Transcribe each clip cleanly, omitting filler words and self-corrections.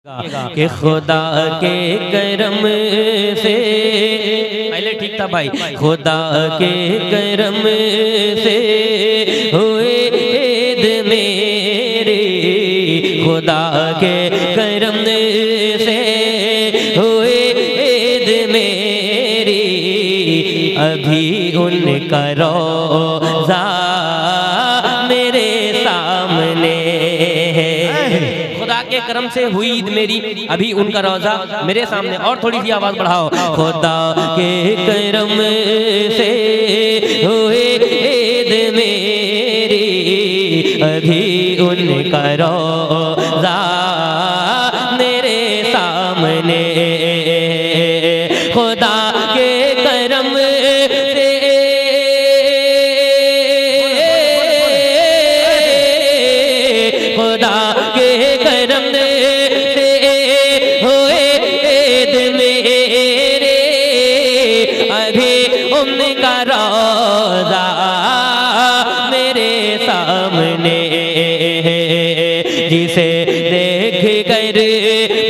कि खुदा के करम से, पहले ठीक था भाई, खुदा के करम से हुए ईद मेरे, खुदा के करम से हुए ईद मेरी, अभी उनका रोज़ा मेरे सामने है। खुदा के करम से हुई ईद मेरी, अभी उनका रोज़ा मेरे सामने। और थोड़ी सी आवाज़ बढ़ाओ। खुदा के करम से हुई ईद मेरी, अभी उनका रोज़ा मेरे सामने। खुदा के करम से, खुदा के करम से हुए ईद मेरे, अभी उनका रोज़ा मेरे सामने है। जिसे देख कर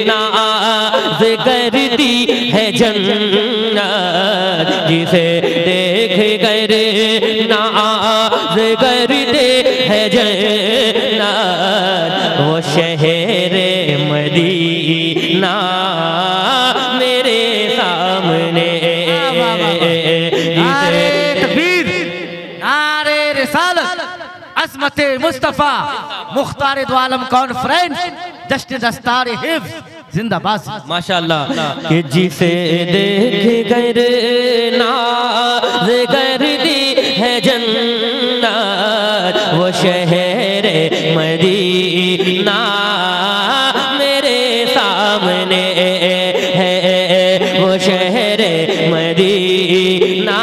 नाज़ करती है जन्नत, जिसे देख कर नाज़ करते है जन्नत, वो शहरे मदीना मेरे सामने। नारे तकबीर, नारे रिसालत, अज़मत मुस्तफ़ा, मुख्तार दो आलम कॉन्फ्रेंस, जश्न दस्तार हिफ्ज़ जिंदाबाद। माशाअल्लाह। कि जिसे देख कर नाज़ करती है जन्नत, वो शहर मदीना मेरे सामने है, वो शहर मदीना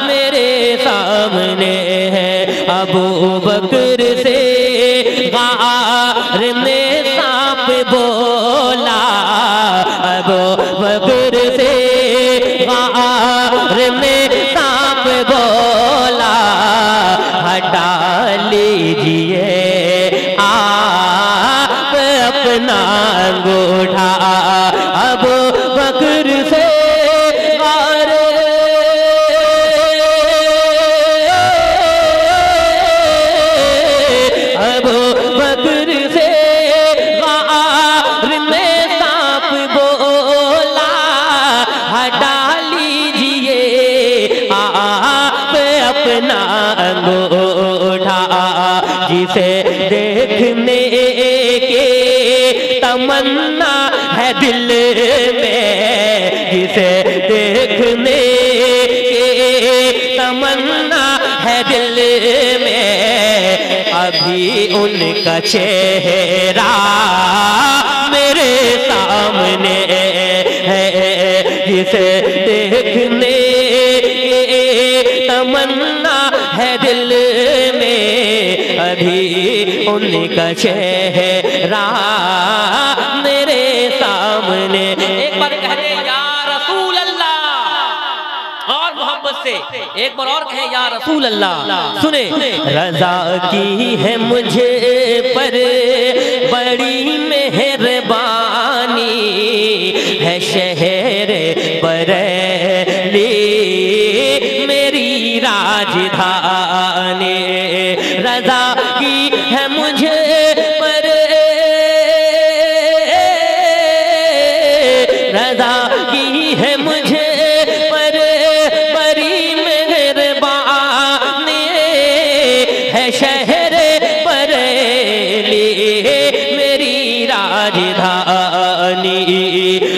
मेरे सामने है। अबू बकर से गार में सांप बोला, अबू बकर से गार में सांप बोला, हटा लीजिए आप अपना अंगूठा। अबू बकर से गार, अबू बकर से गार में सांप बोला, हटा लीजिए आप अपना अंगूठा। जिसे देखने के तमन्ना है दिल में, जिसे देखने के तमन्ना है दिल में, अभी उनका चेहरा मेरे सामने है। जिसे देखने के तमन्ना है दिल में, अभी उनका चेहरा मेरे सामने। एक बार कहते या रसूल अल्लाह, और मोहब्बत से एक बार और कहें या रसूल अल्लाह। सुने, रज़ा की है मुझे पर बड़ी मेहरबानी, है शहर बरेली मेरी राजधानी। रज़ा की है मुझे पर, रज़ा की है मुझे पर बड़ी मेहरबानी, है शहर बरेली मेरी राजधानी।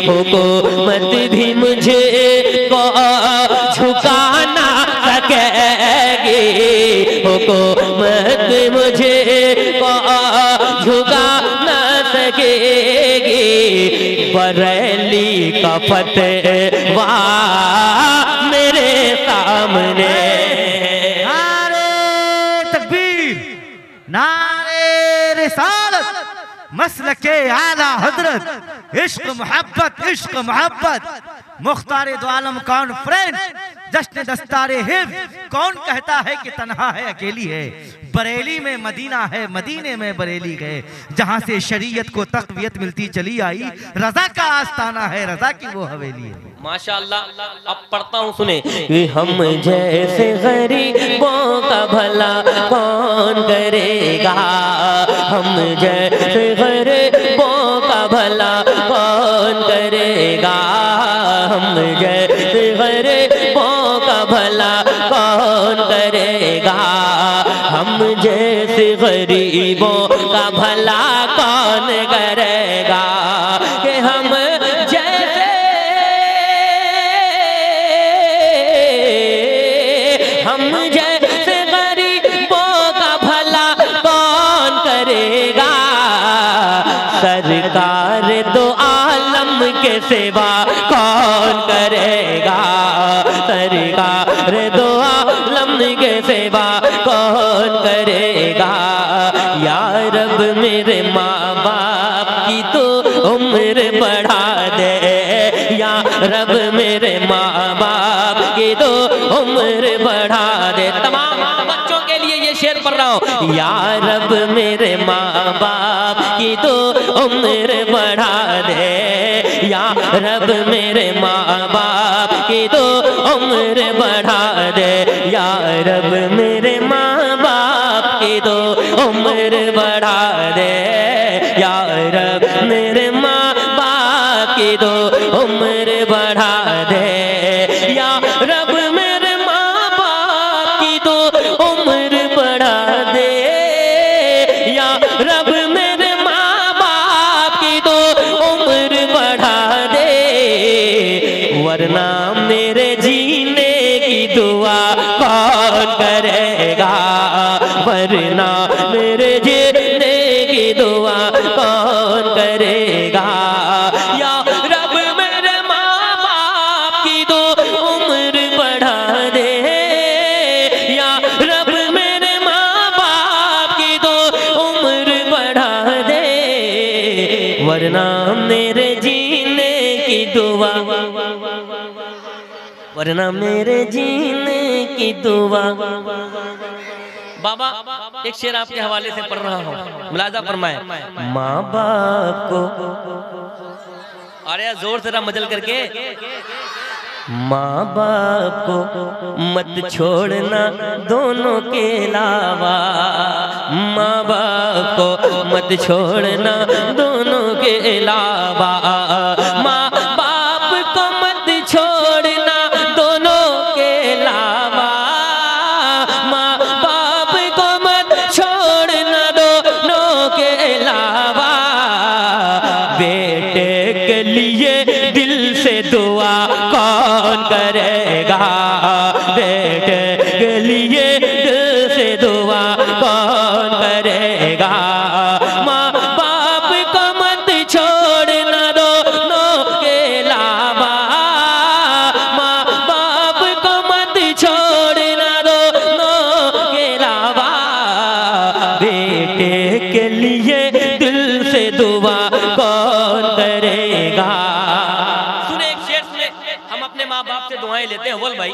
हुकूमत भी मुझे को झुका ना सकेगी, हुकूमत मुझे को झुका ना सकेगी, बरेली का फतवा मेरे सामने। नारे तकबीर, नारे रिसालत, मसलके आला हजरत, इश्क मोहब्बत, इश्क मोहब्बत, मुख्तारे दो आलम कॉन्फ्रेंस जश्न दस्तारे हिफ्ज़, कौन कहता है कि तन्हा है अकेली है। बरेली में मदीना है, मदीने में बरेली गए, जहाँ से शरीयत को तक़वियत मिलती चली आई। रज़ा का आस्ताना है, रज़ा की वो हवेली है। माशाअल्लाह। अब पढ़ता हूँ, सुने। कि हम जैसे गरीबों का भला कौन करेगा, हम जैसे गरीबों का भला कौन करेगा, हम जैसे गरीबों का भला कौन करेगा, हम जैसे गरीबों का भला कौन करेगा। कि हम जैसे गरीबों का भला कौन करेगा, सरकार दो आलम के सिवा कौन करेगा, सरकार दो आलम के सिवा कौन करेगा। या रब मेरे माँ बाप की तो उम्र बढ़ा दे, या रब मेरे माँ बाप की तो उम्र बढ़ा दे। तमाम बच्चों के लिए ये शेर पढ़ रहा हूँ। या रब मेरे माँ बाप की तो उम्र बढ़ा दे, या रब मेरे माँ बाप की तो उम्र बढ़ा दे, या रब मेरे माँ बाप की तो उम्र बढ़ा दे, या रब मेरे माँ बाप की तो उम्र बढ़ा दे, या रब मेरे माँ बाप की तो उम्र बढ़ा दे, या रब मेरे माँ बाप की तो उम्र बढ़ा दे। वरना मेरे जीने की दुआ कौन करेगा, वरना मेरे जीने की दुआ कौन करेगा। या रब मेरे माँ बाप की तो उम्र बढ़ा दे, या रब मेरे माँ बाप की तो उम्र बढ़ा दे, वरना मेरे जीने की दुआ, वरना मेरे जीने की दुआ। बाबा एक शेर आपके हवाले से पढ़ रहा हूँ, मुलाजा फरमाए। माँ बाप को, अरे जोर से मजल करके। माँ बाप को मत छोड़ना दोनों के अलावा, माँ बाप को मत छोड़ना दोनों के अलावा, माँ बाप को मत छोड़ना दोनों के अलावा, माँ बाप को मत छोड़ना दोनों के अलावा। बेटे के लिए दिल से दुआ कौन करेगा, बेटे के लिए दिल से दुआ कौन करेगा। माँ बाप को मत छोड़ना दोनों के अलावा, माँ बाप को मत छोड़ना दोनों के अलावा। बेटे के लिए दिल से दुआ कौन करेगा। सुने एक शेर, सुने। हम अपने माँ बाप से दुआएं लेते हैं बोल भाई,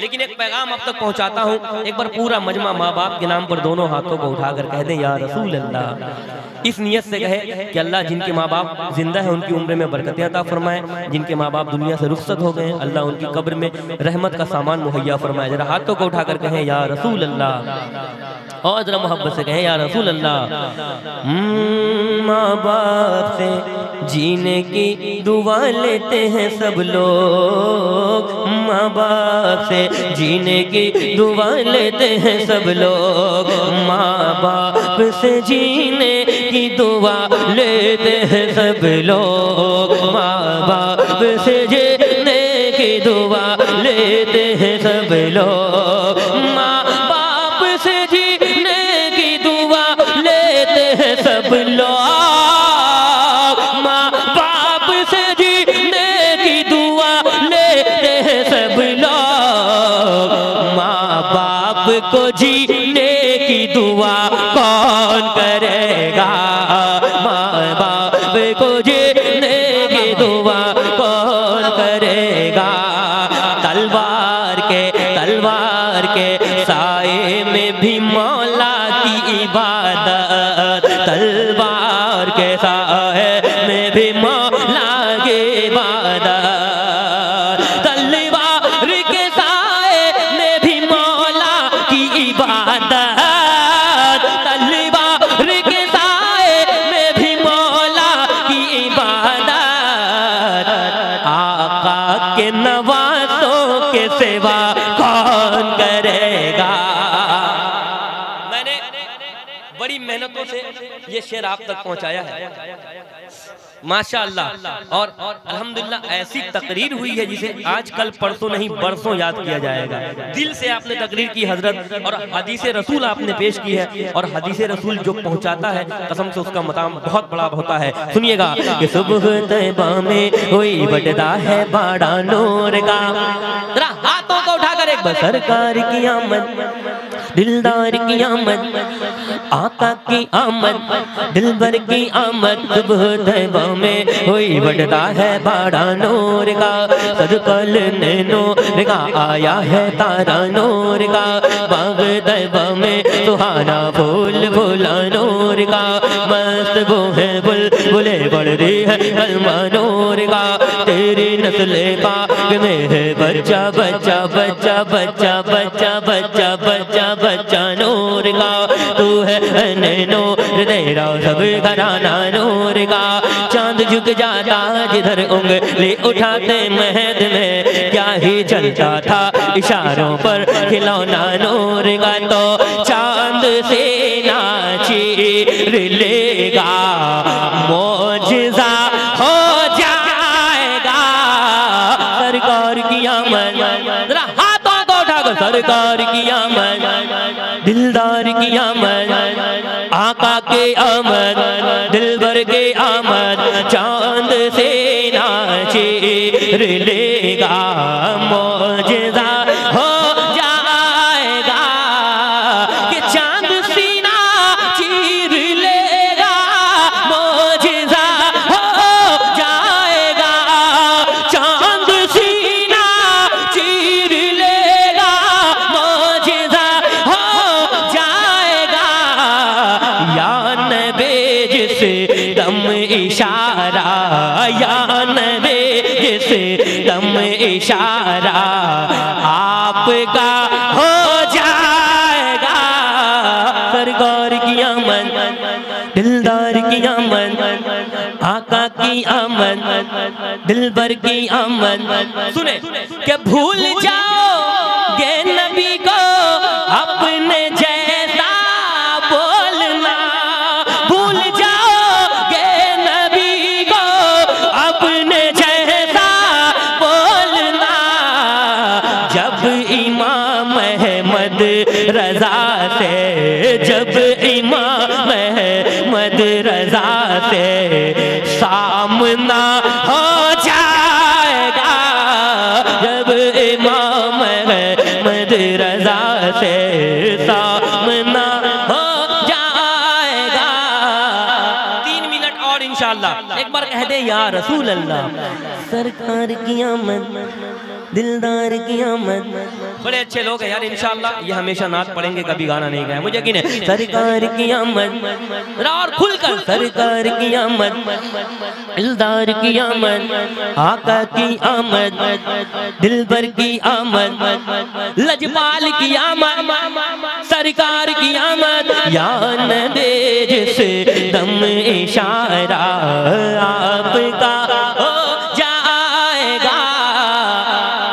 लेकिन एक पैगाम अब तक पहुंचाता हूं। एक बार पूरा मजमा माँ बाप के नाम पर दोनों हाथों को उठाकर कह दें या रसूल अल्लाह। इस नियत से कहे कि अल्लाह जिनके माँ बाप जिंदा है उनकी उम्र में बरकतें अता फरमाए, जिनके माँ बाप दुनिया से रुखसत हो गए अल्लाह उनकी कब्र में रहमत का सामान मुहैया फरमाए। जरा हाथों को उठाकर कहें या रसूल अल्लाह, और जरा मोहब्बत से कहें या रसूल अल्लाह। माँ बाप से जीने की दुआ लेते हैं सब लोग, माँ बाप से जीने की दुआ लेते हैं सब लोग, माँ बाप से जीने की दुआ लेते हैं सब लोग, माँ बाप से जीने की दुआ लेते हैं सब लोग, माँ बाप से जीने की दुआ लेते हैं सब लोग, माँ बाप से जीने की दुआ लेते हैं सब लोग। माँ बाप को जीने की दुआ कौन करेगा, माँ बाप को जीने की दुआ कौन करेगा। भी मौला की इबादत, तलवार के साए में भी मौला की इबादत, तलवार के साए में भी मौला की इबादत। आका के नवासों के सिवा कौन करेगा। मैंने बड़ी मेहनतों से ये शेर आप तक पहुंचाया है माशाअल्लाह, और अल्हम्दुलिल्लाह ऐसी तकरीर हुई है जिसे आज कल परसों नहीं बरसों याद किया जाएगा। दिल से आपने तकरीर की हजरत, और हदीस रसूल आपने पेश की है, और हदीस रसूल जो पहुंचाता है कसम से उसका मकाम बहुत बड़ा होता है। सुनिएगा कि सुबह तैबा में हुई बढ़ता है बड़ा नूर का, जरा हाथों को उठाकर एक बार सरकार की आमद, दिलदार की आमद, आका की आमद, दिलबर की आमद, सुबह तैबा में हुई बढ़ता है बड़ा नूर का, सदकल ने नूर का आया है तारा नूर का, बाग तैबा में सुहाना फूल फूला नूर का, मस्त वो है बुलबुले बढ़ रही है कलमा नूर का, तेरी नस्ल का में है बच्चा बच्चा बच्चा बच्चा बच्चा बच्चा बच्चा बच्चा नूर का, तू है नूर तेरा सब घराना नूर का, चांद झुक जाता जिधर उंगली उठाते महद में, क्या ही चलता था इशारों पर खिलौना नूर का, तो चांद से नाची लेगा मौजिज़ा हो जाएगा। सरकार की आमद, जरा हाथों को उठाकर सरकार की आमद, दिलदार की आमद, आका के आमद, दिलबर के आमद, चांद से नाचे लेगा मौजिज़ा हो जाएगा, कि चांद सीना चीर लेगा मौजिज़ा हो जाएगा, चांद सीना चीर लेगा मौजिज़ा हो जाएगा। या नबी जिस दम इशारा, या नबी जिस दम इशारा आपका हो जाएगा। सरकार की आमद, दिलदार की आमद, आका की आमद, दिलबर की आमद। सुने कि भूल जाओगे नबी को अपने जैसा बोलना, भूल जाओगे नबी को अपने जैसा बोलना, जब इमाम अहमद रजा से, जब इमाम अहमद रजा से सामना हो जाएगा, जब इमाम अहमद रजा से सामना हो जाएगा। 3 मिनट और इंशाअल्लाह एक बार कह दे या रसूल अल्लाह। सरकार की आमद, दिलदार की आमद। बड़े अच्छे लोग हैं यार, इंशाअल्लाह ये हमेशा नात पढ़ेंगे, कभी गाना नहीं गाया, मुझे यकीन है। सरकार की आमद, और खुलकर सरकार की आमद, दिलदार की आमद, आका की आमद, दिलबर की आमद, लजपाल की आमद, सरकार की आमद। या नबी जिस दम इशारा आपका हो जाएगा।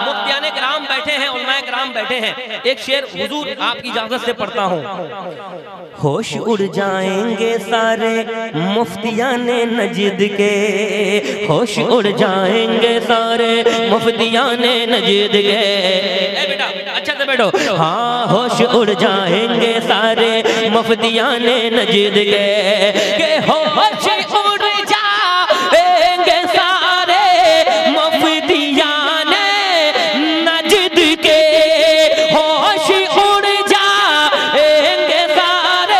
मुफ्तियाने किराम बैठे हैं, उलमाए किराम बैठे हैं, एक शेर हुजूर आपकी इजाजत से पढ़ता हूँ। होश उड़ जाएंगे सारे मुफ्तियाने नजद के, होश उड़ जाएंगे सारे मुफ्तियाने नजद के। बेटा अच्छा से बैठो। हाँ होश उड़ जाएंगे सारे मुफ्तियाने नजद के, होश उड़ जाएंगे सारे मुफ्तियाने नजद के, होश उड़ जाएंगे सारे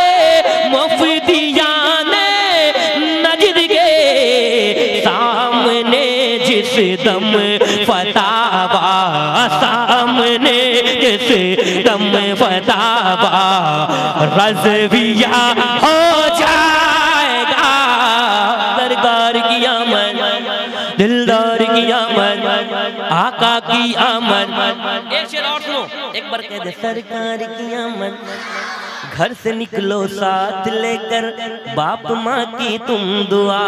मुफ्तियाने नजद के। सामने जिस दम फतावा, सामने जिस दम फतावा रज़विया हो जाएगा। सरकार की आमद, आमद, दिलदार की आमद, आका की आमद। एक शेर और सुनो, एक बार कह दे सरकार की आमद। घर से निकलो साथ लेकर बाप माँ की तुम दुआ,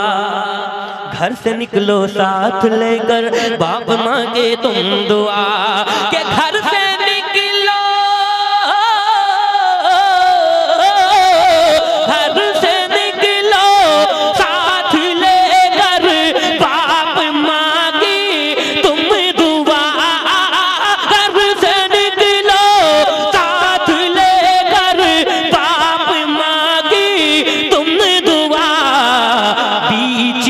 घर से निकलो साथ लेकर बाप माँ की तुम दुआ, के घर से निकलो, घर से निकलो साथ लेकर बाप माँ की तुम दुआ, घर से निकलो साथ लेकर बाप माँ की तुम दुआ। बीच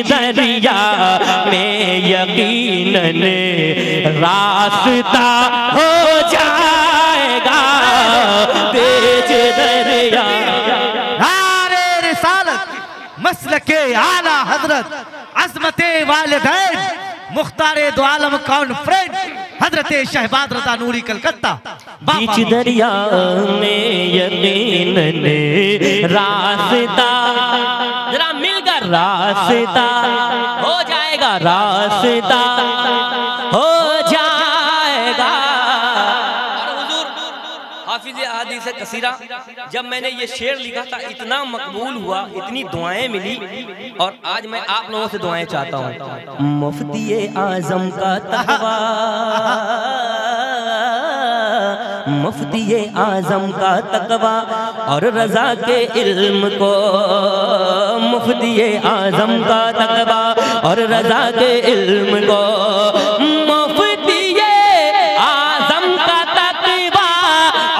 दरिया में यकीनन रास्ता हो जाएगा, बीच दरिया। नारे रिसालत, मसलके आला हजरत, अज़मते वालिदैन, मुख्तारे दो आलम कॉन्फ्रेंस, हजरत शहबाज रज़ा नूरी कलकत्ता। बीच दरिया में यकीनन रास्ता, जरा मिलकर रास्ता हो जाएगा, रास्ता हो जाएगा। और हुजूर हाफिज़ अहादीस कसीरा, जब मैंने ये शेर लिखा था इतना मकबूल हुआ, इतनी दुआएं मिली, और आज मैं आप लोगों से दुआएं चाहता हूँ। मुफ्ती आज़म का तक़वा, मुफ्ती आज़म का तक़वा और रज़ा के इल्म को, मुफ्ती आज़म का तक़वा और रज़ा के इल्म को, मुफ्ती आज़म का तक़वा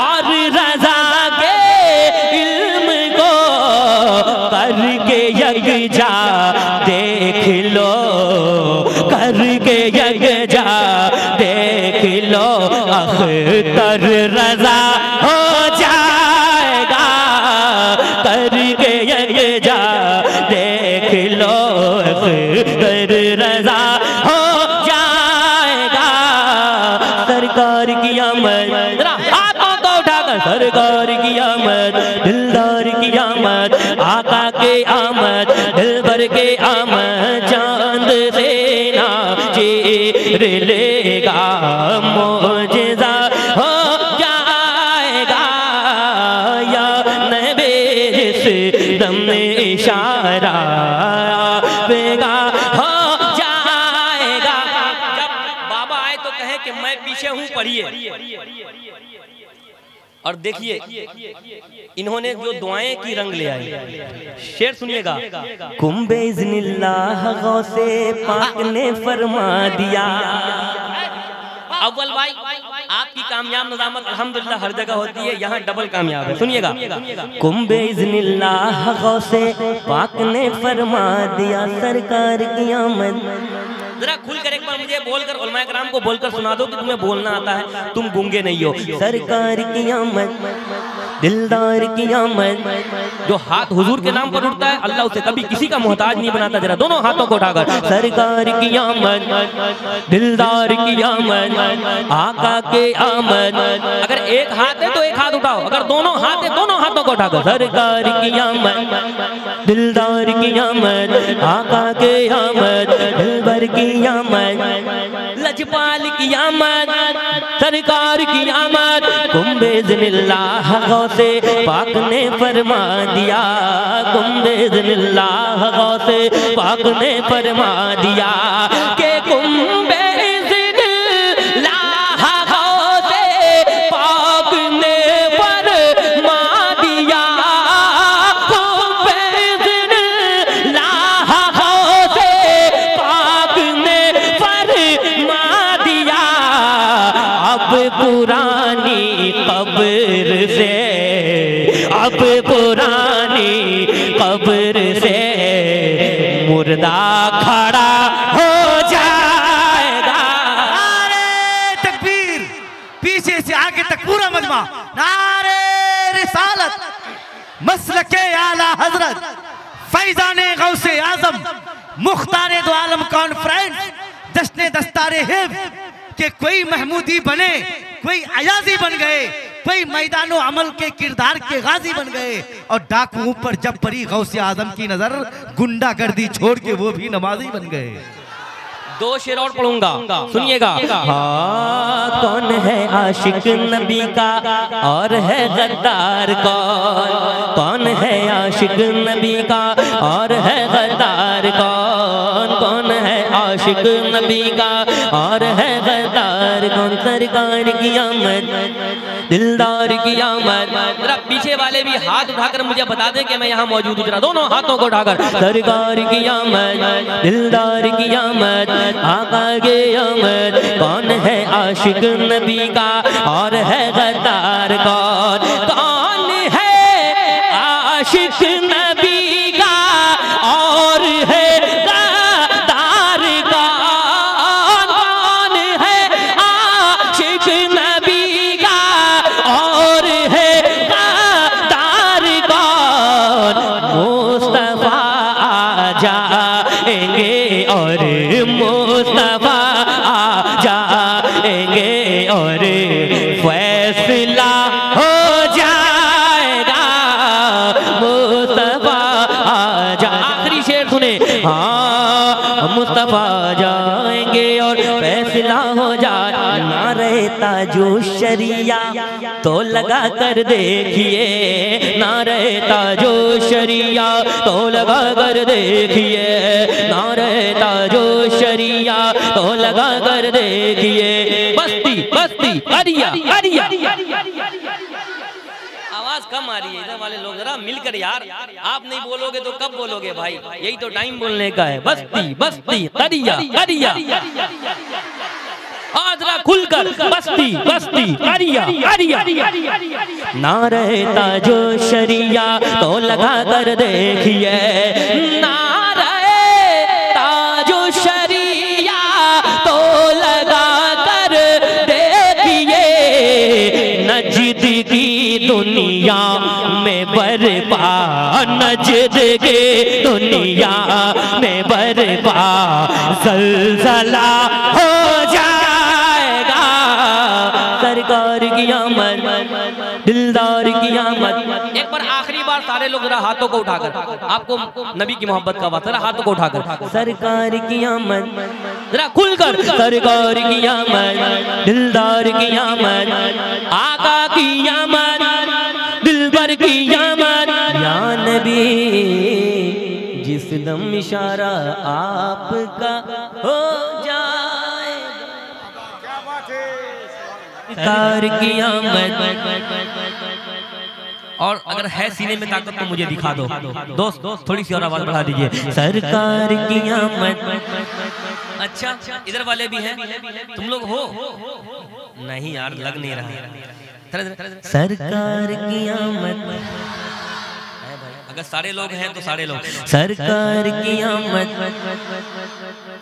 और रज़ा के इल्म को करके यकजा देख लो, करके यकजा देख लो, अख्तर रज़ा हो जाएगा, करके यकजा देख लो, अख्तर रज़ा हो जाएगा। सरकार की आमद, जरा हाथों को उठाकर सरकार की आमद, दिलदार की आमद, आका के आमद, दिलबर के आमद, चांद से ना चीर लेगा, मोजिज़ा हो जाएगा, या नबी जिस दम इशारा बेगा हो जाएगा। जब बाबा आए तो कहे कि मैं पीछे हूँ, पढ़िए। और देखिए इन्होंने जो दुआएं की रंग ले आई, शेर सुनिएगा। कुंबे इज़्निल्लाह गौसे पाक ने फरमा दिया। अव्वल भाई आपकी कामयाब नज़ामत अल्हम्दुलिल्लाह हर जगह होती है, यहाँ डबल कामयाब है, सुनिएगा। कुंबे इज़्निल्लाह गौसे पाक ने फरमा दिया, सरकार की आमद। जरा खुलकर एक बार मुझे बोलकर उलमाए कराम को बोलकर सुना दो कि तुम्हें बोलना आता है, तुम गूंगे नहीं हो। सरकार की आमद, दिलदार की आमद। जो हाथ हुजूर के नाम पर उठता है अल्लाह उसे कभी किसी का मोहताज नहीं बनाता। जरा दोनों हाथों को उठाकर सरकार की आमद, दिलदार की आमद, आका के आमद। अगर एक हाथ है तो एक हाथ उठाओ, अगर दोनों हाथ है दोनों हाथों को उठाकर सरकार की आमद, दिलदार की आमद, आका के आमद, दिलबर की आमद, लजपाल की आमद, सरकार की आमद। कुंबे इज़्निल्लाह गौसे पाक ने फरमा दिया, कुंबे इज़्निल्लाह गौसे पाक ने फरमा दिया के कुंबे इज़्निल्लाह गौसे पाक ने फरमा दिया, कुंबे इज़्निल्लाह गौसे पाक ने फरमा दिया। अब पुरानी कब्र से, अब पुरानी कब्र से मुर्दा खड़ा हो जाएगा। नारे तकबीर, पीछे से आगे तक पूरा मजमा। नारे रिसालत, मसलके आला हजरत, फैजाने गौसे आजम, मुख्तारे दो आलम कॉन्फ्रेंस, जश्न दस्तारे हिफ्ज़ के कोई महमूदी बने, कोई अयाजी बन गए भाई मैदानो अमल के किरदार के गाजी बन गए। और डाकुओं पर जब पड़ी गौसे आजम की नजर, गुंडागर्दी छोड़ के वो भी नमाजी बन गए। दो शेर और पढ़ूंगा, सुनिएगा। हाँ, कौन है आशिक नबी का और है गद्दार कौन? कौन है आशिक नबी का और है गद्दार कौन? कौन है आशिक नबी का और है गद्दार कौन? सरकार की आमद, दिलदार की आमद। जरा पीछे वाले भी हाथ उठाकर मुझे बता दें कि मैं यहाँ मौजूद हूँ। जरा दोनों हाथों को उठाकर, सरकार की आमद, दिलदार की आमद, आका के आमद। कौन है आशिक नबी का और है गद्दार कौन? कौन है आशिक नबी का और है गद्दार कौन? कौन है आशिक नबी का और है गद्दार कौन? मुस्तफा आ जाएंगे और मुस्तफा आ जाएंगे और फैसला हो जाएगा। मुस्तफा आ जा, आखिरी शेर सुने। हाँ, मुस्तफा आ जाएंगे और फैसला हो जाए। ना रहता जो शरिया तो लगा कर देखिए, ना रहता जो शरिया तो लगा कर देखिए, ना रहता जो शरिया तो लगा कर देखिए। बस्ती बस्ती अरिया अरिया। आवाज कम आ रही है इधर वाले लोग, जरा मिलकर यार। आप नहीं बोलोगे तो कब बोलोगे भाई? यही तो टाइम बोलने का है। बस्ती बस्ती अरिया अरिया। आजरा खुलकर बस्ती बस्ती अरिया अरिया। ना रहता जो शरिया तो लगा कर देखिए, ना रहता जो शरिया तो लगा कर देखिए। नजद की दुनिया में बरपा, नजद के दुनिया में बरपा ज़लज़ला हो जाएगा। सरकार की आमद, दिलदार की आमद। एक बार आखिरी बार सारे लोग जरा हाथों को उठाकर, आपको नबी की मोहब्बत का वास्ता, हाथों को उठाकर, सरकार की आमद, जरा खुलकर, सरकार की आमद, दिलदार की आमद, आका की आमद, दिलबर की आमद। या नबी जिस दम इशारा आपका हो जाए, सरकार की आमद। और अगर है सीने में ताकत तो मुझे दिखा दो दोस्त, थोड़ी सी और आवाज बढ़ा दीजिए। सरकार की आमद। अच्छा, इधर वाले भी हैं, तुम लोग हो? नहीं यार, लग नहीं रहा। सरकार की आमद। अगर सारे लोग हैं तो सारे लोग, सरकार की आमद,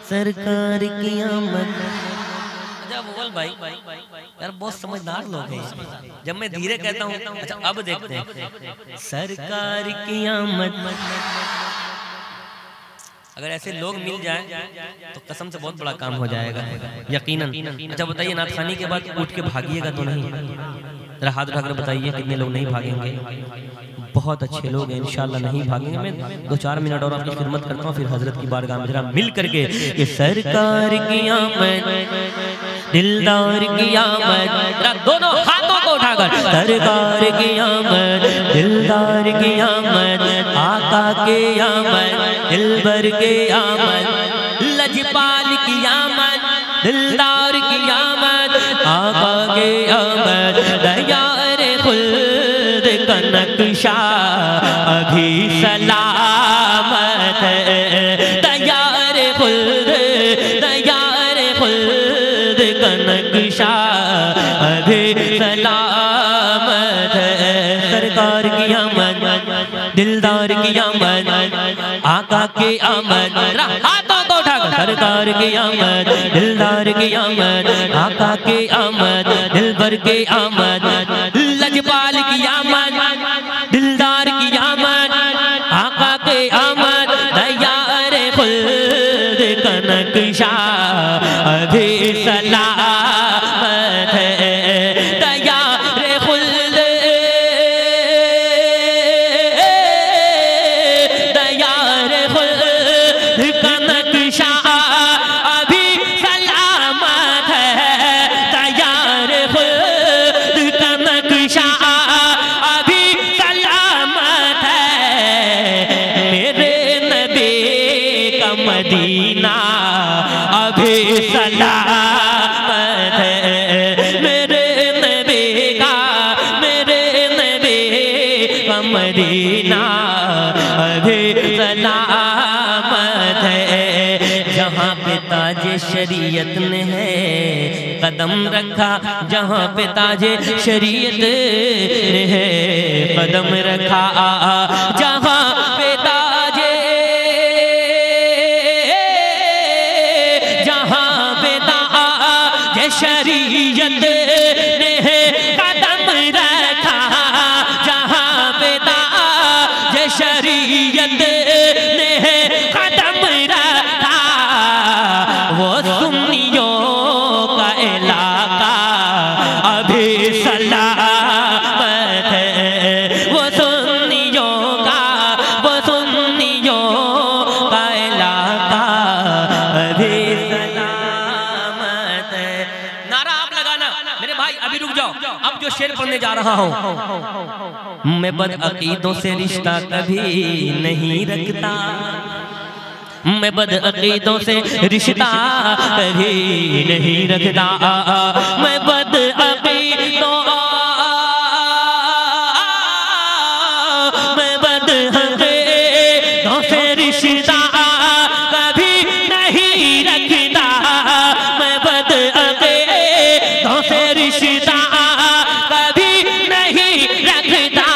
सरकार की आमद। बोल भाई यार, बहुत समझदार लोग हैं। जब मैं धीरे कहता हूँ, अच्छा अब देखते हैं। सरकार की आमद। अगर ऐसे लोग मिल जाए तो कसम से बहुत बड़ा काम हो जाएगा, यकीनन। अच्छा बताइए, नाथखानी के बाद उठ के भागिएगा तो नहीं? जरा हाथ उठाकर बताइए कितने लोग नहीं भागेंगे। बहुत अच्छे लोग हैं, इंशाल्लाह नहीं भागेंगे। मैं 2-4 मिनट और आपकी खिदमत करता हूँ, फिर हजरत की बारगाह में जरा मिल करके ये सरकार की आमद, दिलदार की आमद। दोनों हाथों को उठाकर, सरकार की आमद, दिलदार की आमद, आका के आमद, दिलबर के आमद, लजपाल की आमद, दिलदार की आमद, आका के आमद। दयारे खुल्द का नक्शा अभी सलामत है। दयारे खुल्द, दयारे खुल्द का नक्शा अभी सलामत है। सरकार की आमद, दिलदार की आमद, आका की आमद। हाथों को उठाकर, सरकार की आमद, दिलदार की आमद, आका की आमद, दिलबर की आमद, लजपाल की आमद, दिलदार की आमद, आका की आमद। दयारे खुल्द का नक्शा अभी सलामत है। दयारे खुल्द मदीना अभी सलामत है। मेरे नबी का मदीना अभी सलामत है। जहाँ पे ताजे शरीयत ने है कदम रखा, जहाँ पे ताजे शरीयत ने है कदम रखा, जहाँ पे ताजे शरीयत ने है कदम रखा, जहाँ पे ताजे शरीयत ने है कदम रखा। वो सुन्नियों का इलाका अभी सलामत है। वो सुन्नियों का इलाका अभी सलामत है। नारा आप लगाना मेरे भाई, अभी रुक जाओ। अब जो शेर पढ़ने जा रहा हूँ, मैं बदअकीदों से रिश्ता कभी नहीं रखता, मैं बदअकीदों से रिश्ता कभी नहीं रखता, मैं बदअकीदों से रिश्ता कभी नहीं रखता, मैं बदअकीदों से रिश्ता कभी नहीं रखता।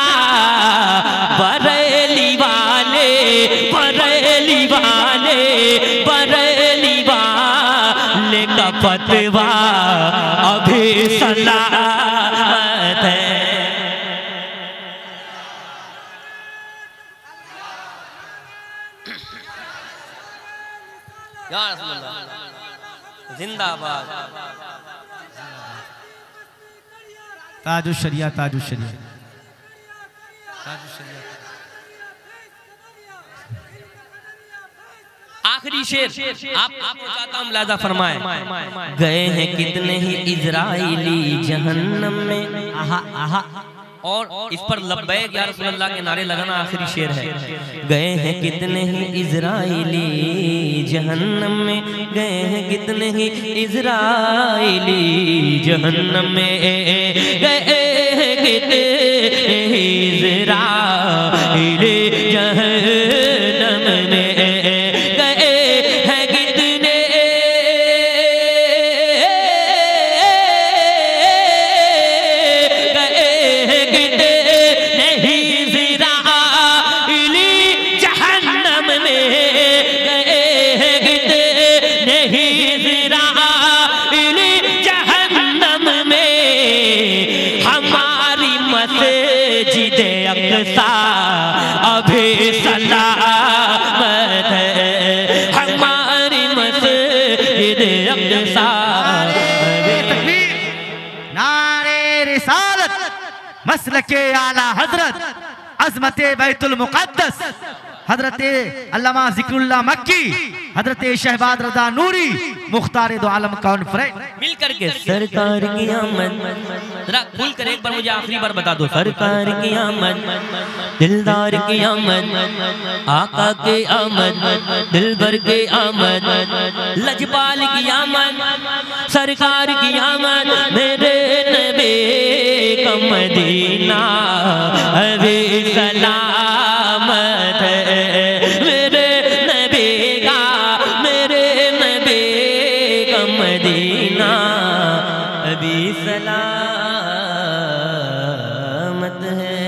बरेली वाले का फतवा अभी सलामत है। या रसूल अल्लाह जिंदाबाद। ताजुश शरिया, ताजुश शरिया। आखिरी शेर आपको चाहता हूँ मुलाजा फरमाए। गए हैं कितने ही इजराइली जहन्नम में, और इस पर लब्बैक या रसूल अल्लाह के नारे लगाना आखिरी शेर है। गए हैं कितने ही इजराइली जहन्नम में, गए हैं कितने ही इजराइली जहन्नम में, गए हैं कितने ही इजराइली जहन्नम में, अभी सलामत है। हमारी मस्जिद अक़सा। नारे रिसालत, मसलके आला हजरत, अज़मते बैतुल मुक़द्दस, हजरत अल्लामा ज़िक्रुल्लाह मक्की, हजरत शहबाज रज़ा नूरी, मुख्तार दो आलम कॉन्फ्रेंस मिल करके सरकार की आमद। जरा खुल कर एक बार मुझे आखिरी बार बता दो। सरकार की आमद, दिलदार की आमद, आका के आमद, दिलबर के आमद, लजपाल की आमद, सरकार की आमद, मेरे नबी का मदीना अभी सलामत है। मेरे नबी का मदीना अभी सलामत है।